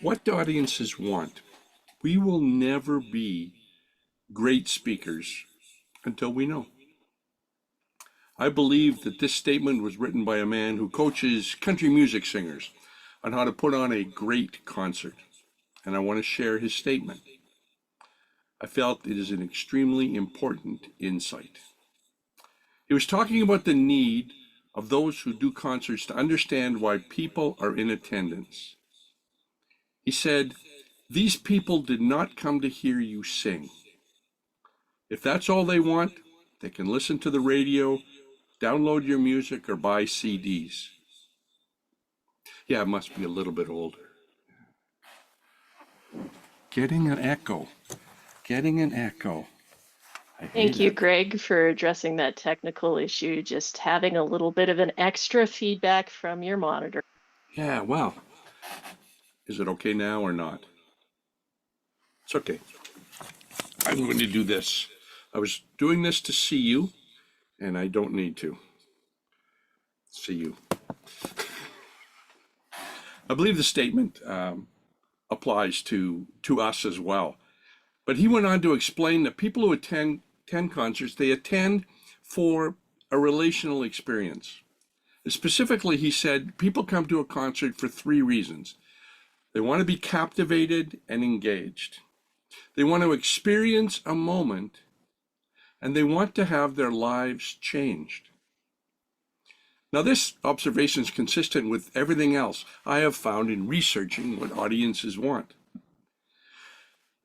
What do audiences want? We will never be great speakers until we know. I believe that this statement was written by a man who coaches country music singers on how to put on a great concert. And I want to share his statement. I felt it is an extremely important insight. He was talking about the need of those who do concerts to understand why people are in attendance. He said, "These people did not come to hear you sing. If that's all they want, they can listen to the radio, download your music, or buy CDs." Yeah, it must be a little bit older. Getting an echo. Getting an echo. Thank you, Greg, for addressing that technical issue. Just having a little bit of an extra feedback from your monitor. Yeah, well, is it okay now or not? It's okay. I'm going to do this. I was doing this to see you, and I don't need to see you. I believe the statement applies to us as well. But he went on to explain that people who attend concerts, they attend for a relational experience. Specifically, he said, people come to a concert for three reasons. They want to be captivated and engaged. They want to experience a moment, and they want to have their lives changed. Now, this observation is consistent with everything else I have found in researching what audiences want.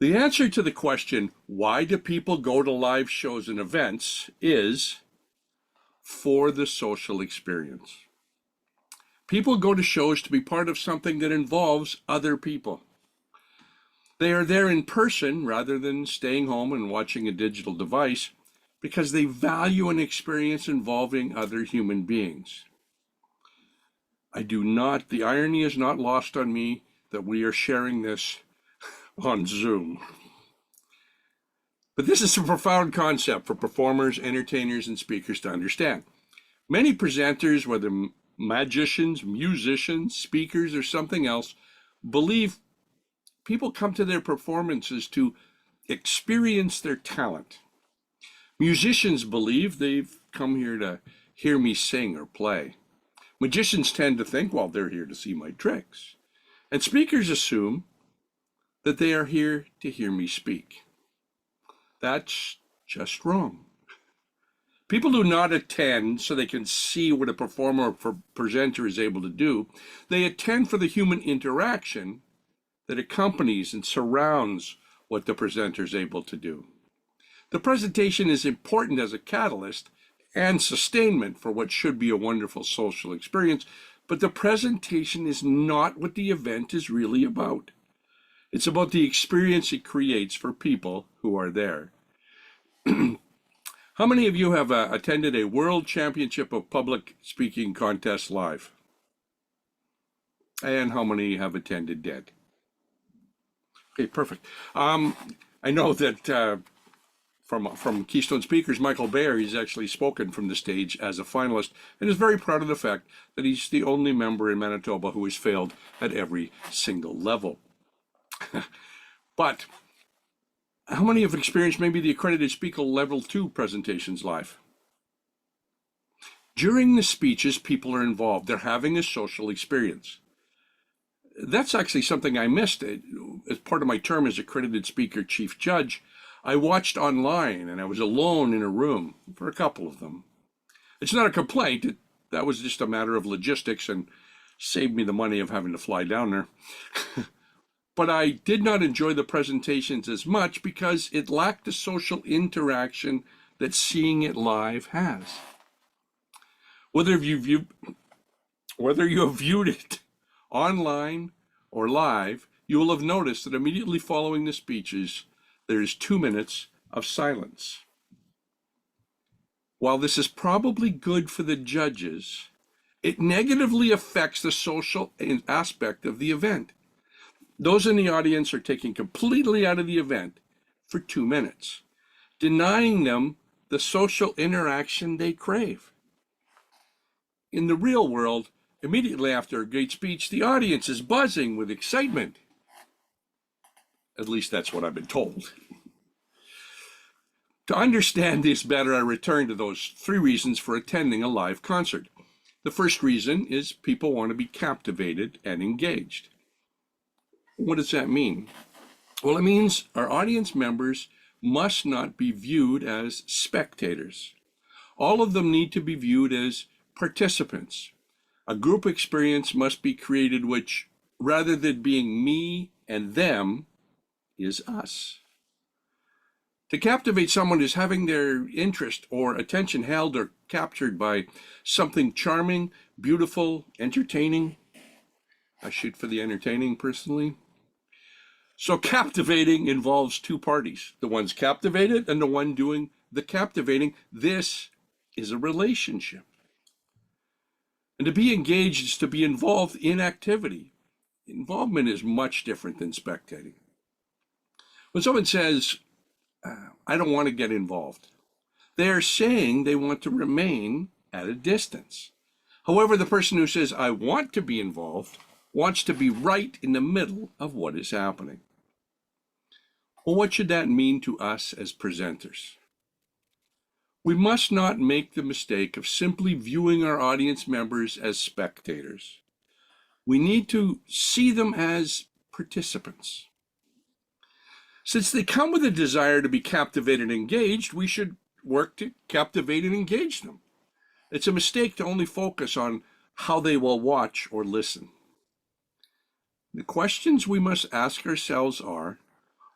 The answer to the question, why do people go to live shows and events, is for the social experience. People go to shows to be part of something that involves other people. They are there in person rather than staying home and watching a digital device because they value an experience involving other human beings. The irony is not lost on me that we are sharing this on Zoom. But this is a profound concept for performers, entertainers, and speakers to understand. Many presenters, whether magicians, musicians, speakers, or something else, believe people come to their performances to experience their talent. Musicians believe they've come here to hear me sing or play. Magicians tend to think, well, they're here to see my tricks. And speakers assume that they are here to hear me speak. That's just wrong. People do not attend so they can see what a performer or presenter is able to do. They attend for the human interaction that accompanies and surrounds what the presenter is able to do. The presentation is important as a catalyst and sustainment for what should be a wonderful social experience, but the presentation is not what the event is really about. It's about the experience it creates for people who are there. How many of you have attended a World Championship of Public Speaking contest live? And how many have attended dead? Okay, perfect. I know that from Keystone Speakers, Michael Bayer, he's actually spoken from the stage as a finalist and is very proud of the fact that he's the only member in Manitoba who has failed at every single level. But how many have experienced maybe the accredited speaker level 2 presentations live? During the speeches, people are involved. They're having a social experience. That's actually something I missed. As part of my term as accredited speaker chief judge, I watched online and I was alone in a room for a couple of them. It's not a complaint. That was just a matter of logistics and saved me the money of having to fly down there. But I did not enjoy the presentations as much because it lacked the social interaction that seeing it live has. Whether you have viewed it online or live, you will have noticed that immediately following the speeches, there is 2 minutes of silence. While this is probably good for the judges, it negatively affects the social aspect of the event. Those in the audience are taken completely out of the event for 2 minutes, denying them the social interaction they crave. In the real world, immediately after a great speech, the audience is buzzing with excitement. At least that's what I've been told. To understand this better, I return to those 3 reasons for attending a live concert. The first reason is people want to be captivated and engaged. What does that mean? Well, it means our audience members must not be viewed as spectators. All of them need to be viewed as participants. A group experience must be created which, rather than being me and them, is us. To captivate someone is having their interest or attention held or captured by something charming, beautiful, entertaining. I shoot for the entertaining personally. So captivating involves 2 parties, the one's captivated and the one doing the captivating. This is a relationship. And to be engaged is to be involved in activity. Involvement is much different than spectating. When someone says, I don't want to get involved, they are saying they want to remain at a distance. However, the person who says, I want to be involved, wants to be right in the middle of what is happening. Well, what should that mean to us as presenters? We must not make the mistake of simply viewing our audience members as spectators. We need to see them as participants. Since they come with a desire to be captivated and engaged, we should work to captivate and engage them. It's a mistake to only focus on how they will watch or listen. The questions we must ask ourselves are,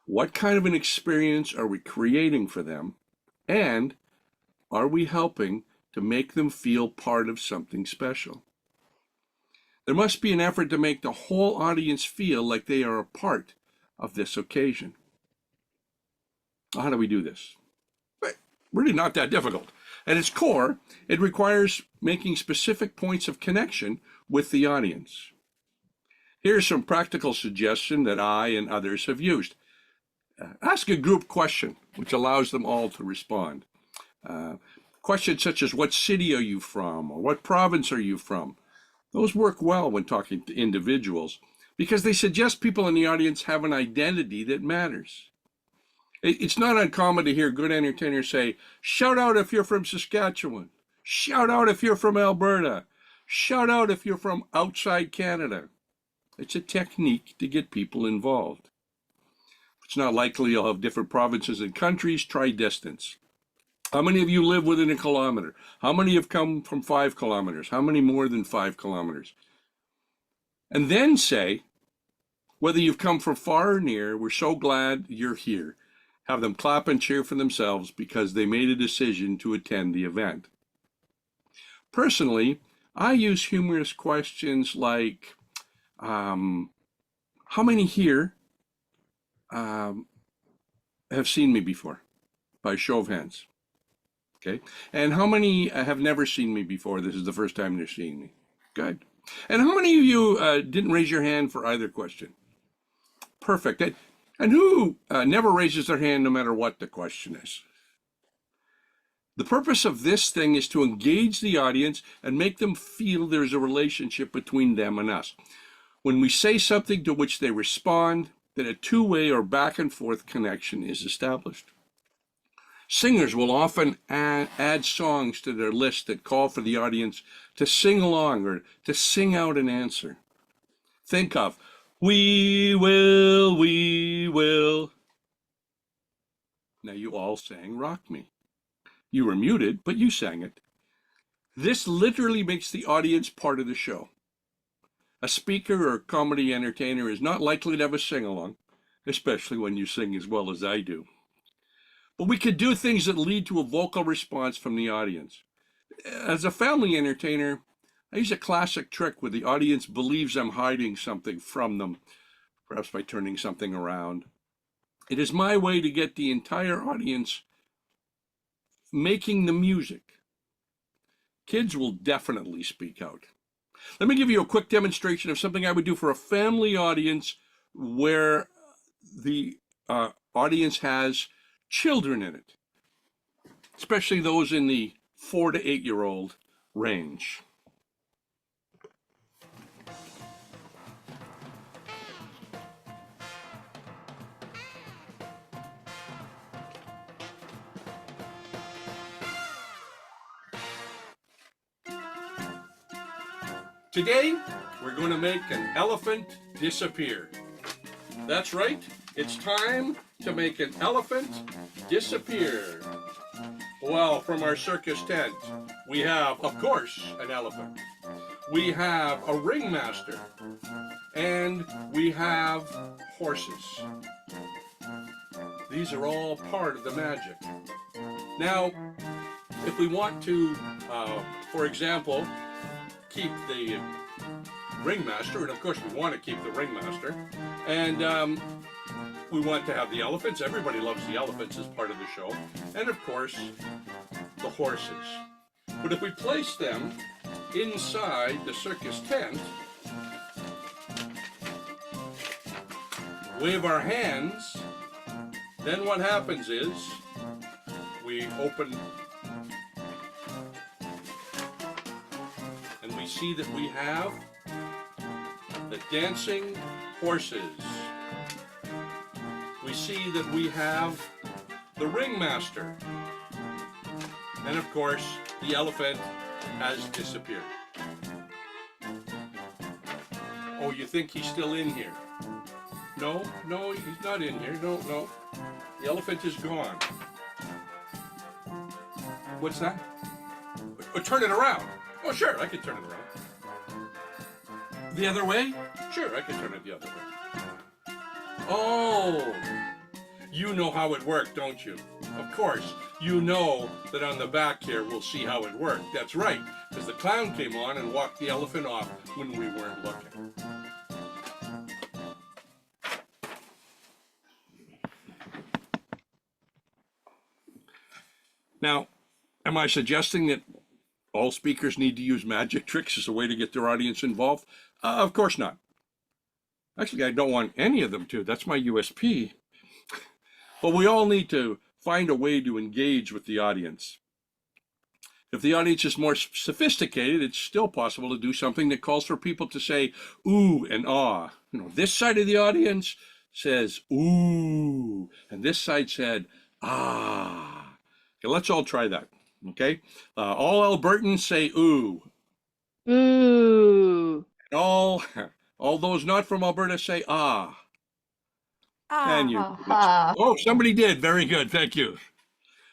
what kind of an experience are we creating for them? And are we helping to make them feel part of something special? There must be an effort to make the whole audience feel like they are a part of this occasion. How do we do this? Really not that difficult. At its core, it requires making specific points of connection with the audience. Here's some practical suggestion that I and others have used. Ask a group question, which allows them all to respond. Questions such as, what city are you from? Or what province are you from? Those work well when talking to individuals because they suggest people in the audience have an identity that matters. It's not uncommon to hear good entertainers say, shout out if you're from Saskatchewan. Shout out if you're from Alberta. Shout out if you're from outside Canada. It's a technique to get people involved. It's not likely you'll have different provinces and countries. Try distance. How many of you live within a kilometer? How many have come from 5 kilometers? How many more than 5 kilometers? And then say, whether you've come from far or near, we're so glad you're here. Have them clap and cheer for themselves because they made a decision to attend the event. Personally, I use humorous questions like, how many here have seen me before? By show of hands. Okay. And how many have never seen me before? This is the first time they're seeing me. Good. And how many of you didn't raise your hand for either question? Perfect. And who never raises their hand no matter what the question is? The purpose of this thing is to engage the audience and make them feel there's a relationship between them and us. When we say something to which they respond, then a two-way or back and forth connection is established. Singers will often add songs to their list that call for the audience to sing along or to sing out an answer. Think of, we will, we will. Now you all sang Rock Me. You were muted, but you sang it. This literally makes the audience part of the show. A speaker or comedy entertainer is not likely to have a sing-along, especially when you sing as well as I do. But we could do things that lead to a vocal response from the audience. As a family entertainer, I use a classic trick where the audience believes I'm hiding something from them, perhaps by turning something around. It is my way to get the entire audience making the music. Kids will definitely speak out. Let me give you a quick demonstration of something I would do for a family audience where the audience has children in it, especially those in the 4 to 8-year-old range. Today, we're going to make an elephant disappear. That's right, it's time to make an elephant disappear. Well, from our circus tent, we have, of course, an elephant. We have a ringmaster, and we have horses. These are all part of the magic. Now, if we want to, for example, keep the ringmaster, and of course we want to keep the ringmaster, and we want to have the elephants. Everybody loves the elephants as part of the show, and of course the horses. But if we place them inside the circus tent, wave our hands, then what happens is we open and we see that we have the dancing horses. We see that we have the ringmaster. And of course, the elephant has disappeared. Oh, you think he's still in here? No, he's not in here. No. The elephant is gone. What's that? Oh, turn it around. Oh, sure, I can turn it around. The other way? Sure, I can turn it the other way. Oh, you know how it worked, don't you? Of course, you know that on the back here we'll see how it worked. That's right, because the clown came on and walked the elephant off when we weren't looking. Now, am I suggesting that all speakers need to use magic tricks as a way to get their audience involved? Of course not. Actually, I don't want any of them to. That's my USP. But we all need to find a way to engage with the audience. If the audience is more sophisticated, it's still possible to do something that calls for people to say ooh and ah. This side of the audience says ooh, and this side said ah. Okay, let's all try that, okay? All Albertans say ooh. Ooh. And all those not from Alberta say ah. And you, oh, somebody did. Very good. Thank you.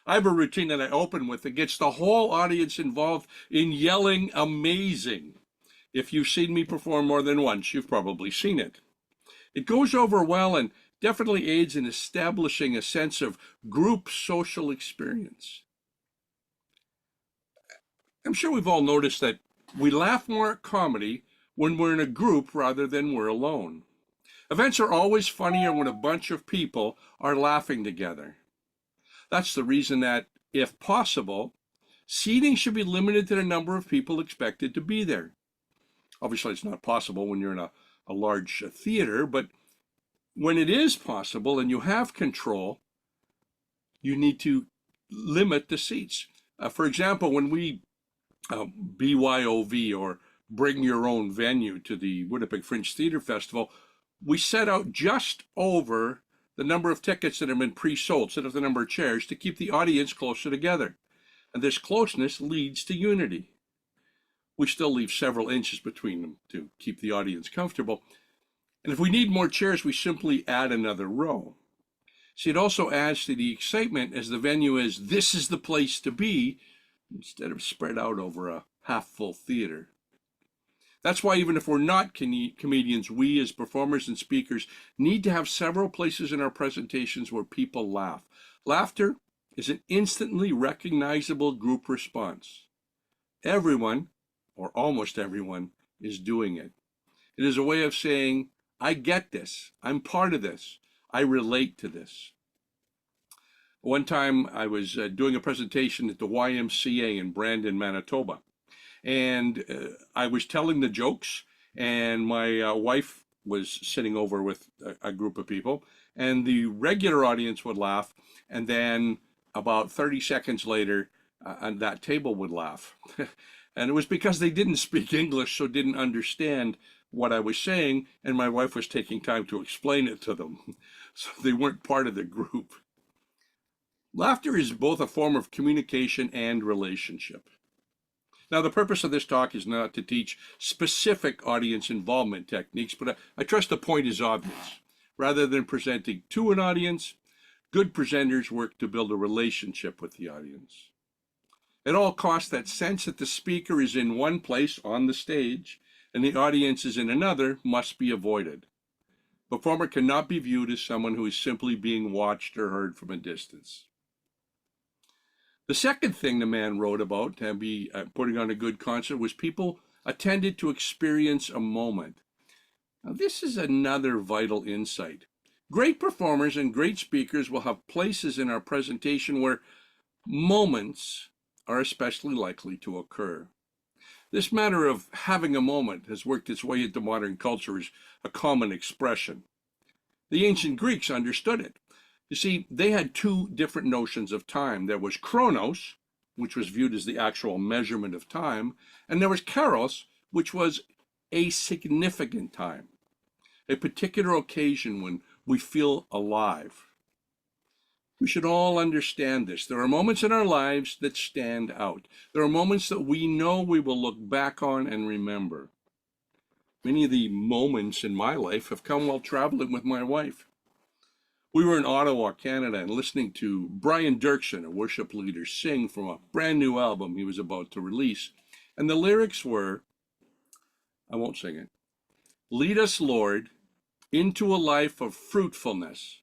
I have a routine that I open with that gets the whole audience involved in yelling amazing. If you've seen me perform more than once, you've probably seen it. It goes over well and definitely aids in establishing a sense of group social experience. I'm sure we've all noticed that we laugh more at comedy when we're in a group rather than we're alone. Events are always funnier when a bunch of people are laughing together. That's the reason that, if possible, seating should be limited to the number of people expected to be there. Obviously, it's not possible when you're in a large theater, but when it is possible and you have control, you need to limit the seats. For example, when we BYOV, or bring your own venue, to the Winnipeg Fringe Theatre Festival, we set out just over the number of tickets that have been pre-sold, instead of the number of chairs, to keep the audience closer together. And this closeness leads to unity. We still leave several inches between them to keep the audience comfortable. And if we need more chairs, we simply add another row. See, it also adds to the excitement as the venue is, this is the place to be, instead of spread out over a half-full theater. That's why even if we're not comedians, we as performers and speakers need to have several places in our presentations where people laugh. Laughter is an instantly recognizable group response. Everyone, or almost everyone, is doing it. It is a way of saying, I get this, I'm part of this, I relate to this. One time I was doing a presentation at the YMCA in Brandon, Manitoba. And I was telling the jokes, and my wife was sitting over with a group of people, and the regular audience would laugh, and then about 30 seconds later, that table would laugh. And it was because they didn't speak English, so didn't understand what I was saying, and my wife was taking time to explain it to them. So they weren't part of the group. Laughter is both a form of communication and relationship. Now, the purpose of this talk is not to teach specific audience involvement techniques, but I trust the point is obvious. Rather than presenting to an audience, good presenters work to build a relationship with the audience. At all costs, that sense that the speaker is in one place on the stage and the audience is in another must be avoided. The performer cannot be viewed as someone who is simply being watched or heard from a distance. The second thing the man wrote about to be putting on a good concert was people attended to experience a moment. Now, this is another vital insight. Great performers and great speakers will have places in our presentation where moments are especially likely to occur. This matter of having a moment has worked its way into modern culture as a common expression. The ancient Greeks understood it. You see, they had two different notions of time. There was chronos, which was viewed as the actual measurement of time, and there was kairos, which was a significant time, a particular occasion when we feel alive. We should all understand this. There are moments in our lives that stand out. There are moments that we know we will look back on and remember. Many of the moments in my life have come while traveling with my wife. We were in Ottawa, Canada, and listening to Brian Dirksen, a worship leader, sing from a brand new album he was about to release. And the lyrics were, I won't sing it, "Lead us, Lord, into a life of fruitfulness.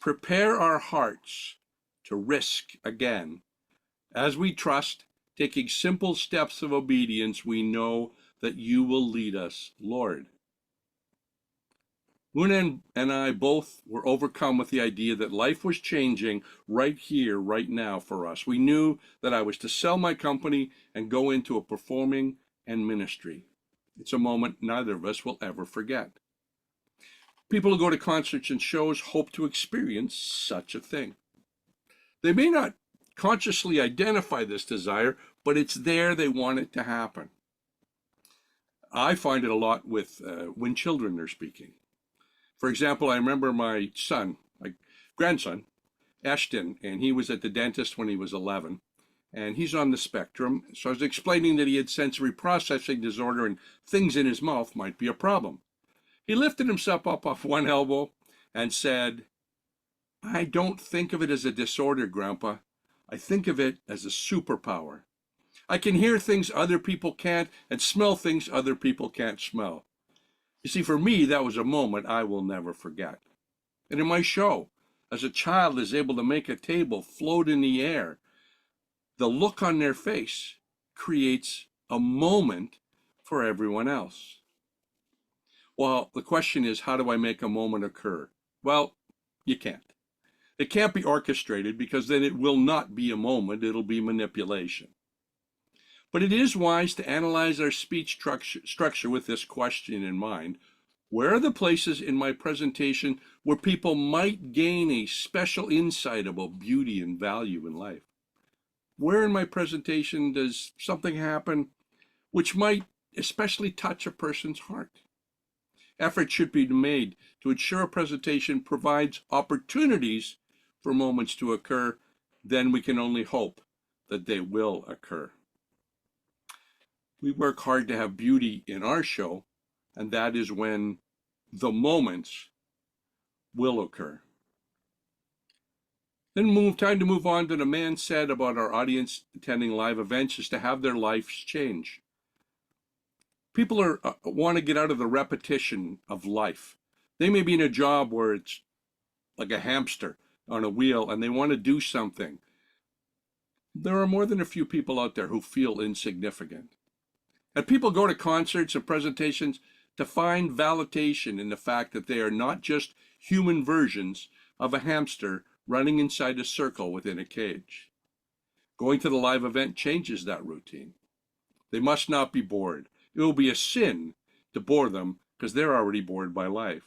Prepare our hearts to risk again. As we trust, taking simple steps of obedience, we know that you will lead us, Lord." Una and I both were overcome with the idea that life was changing right here, right now for us. We knew that I was to sell my company and go into a performing and ministry. It's a moment neither of us will ever forget. People who go to concerts and shows hope to experience such a thing. They may not consciously identify this desire, but it's there. They want it to happen. I find it a lot with when children are speaking. For example, I remember my grandson, Ashton, and he was at the dentist when he was 11, and he's on the spectrum. So I was explaining that he had sensory processing disorder and things in his mouth might be a problem. He lifted himself up off one elbow and said, "I don't think of it as a disorder, Grandpa. I think of it as a superpower. I can hear things other people can't and smell things other people can't smell." You see, for me, that was a moment I will never forget. And in my show, as a child is able to make a table float in the air, the look on their face creates a moment for everyone else. Well, the question is, how do I make a moment occur? Well, you can't. It can't be orchestrated because then it will not be a moment, it'll be manipulation. But it is wise to analyze our speech structure with this question in mind. Where are the places in my presentation where people might gain a special insight about beauty and value in life? Where in my presentation does something happen which might especially touch a person's heart? Effort should be made to ensure a presentation provides opportunities for moments to occur. Then we can only hope that they will occur. We work hard to have beauty in our show, and that is when the moments will occur. Then time to move on to the man said about our audience attending live events is to have their lives change. People want to get out of the repetition of life. They may be in a job where it's like a hamster on a wheel and they want to do something. There are more than a few people out there who feel insignificant. And people go to concerts and presentations to find validation in the fact that they are not just human versions of a hamster running inside a circle within a cage. Going to the live event changes that routine. They must not be bored. It will be a sin to bore them because they're already bored by life.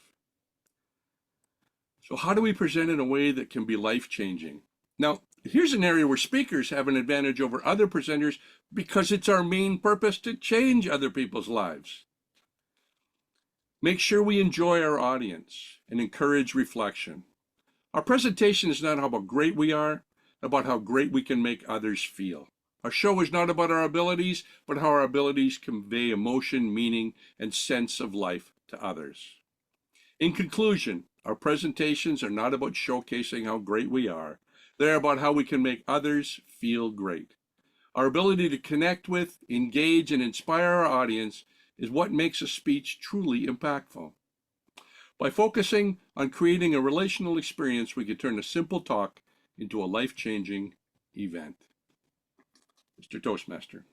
So how do we present in a way that can be life-changing? Now, here's an area where speakers have an advantage over other presenters because it's our main purpose to change other people's lives. Make sure we enjoy our audience and encourage reflection. Our presentation is not about how great we are, about how great we can make others feel. Our show is not about our abilities, but how our abilities convey emotion, meaning, and sense of life to others. In conclusion, our presentations are not about showcasing how great we are. They're about how we can make others feel great. Our ability to connect with, engage, and inspire our audience is what makes a speech truly impactful. By focusing on creating a relational experience, we can turn a simple talk into a life-changing event. Mr. Toastmaster.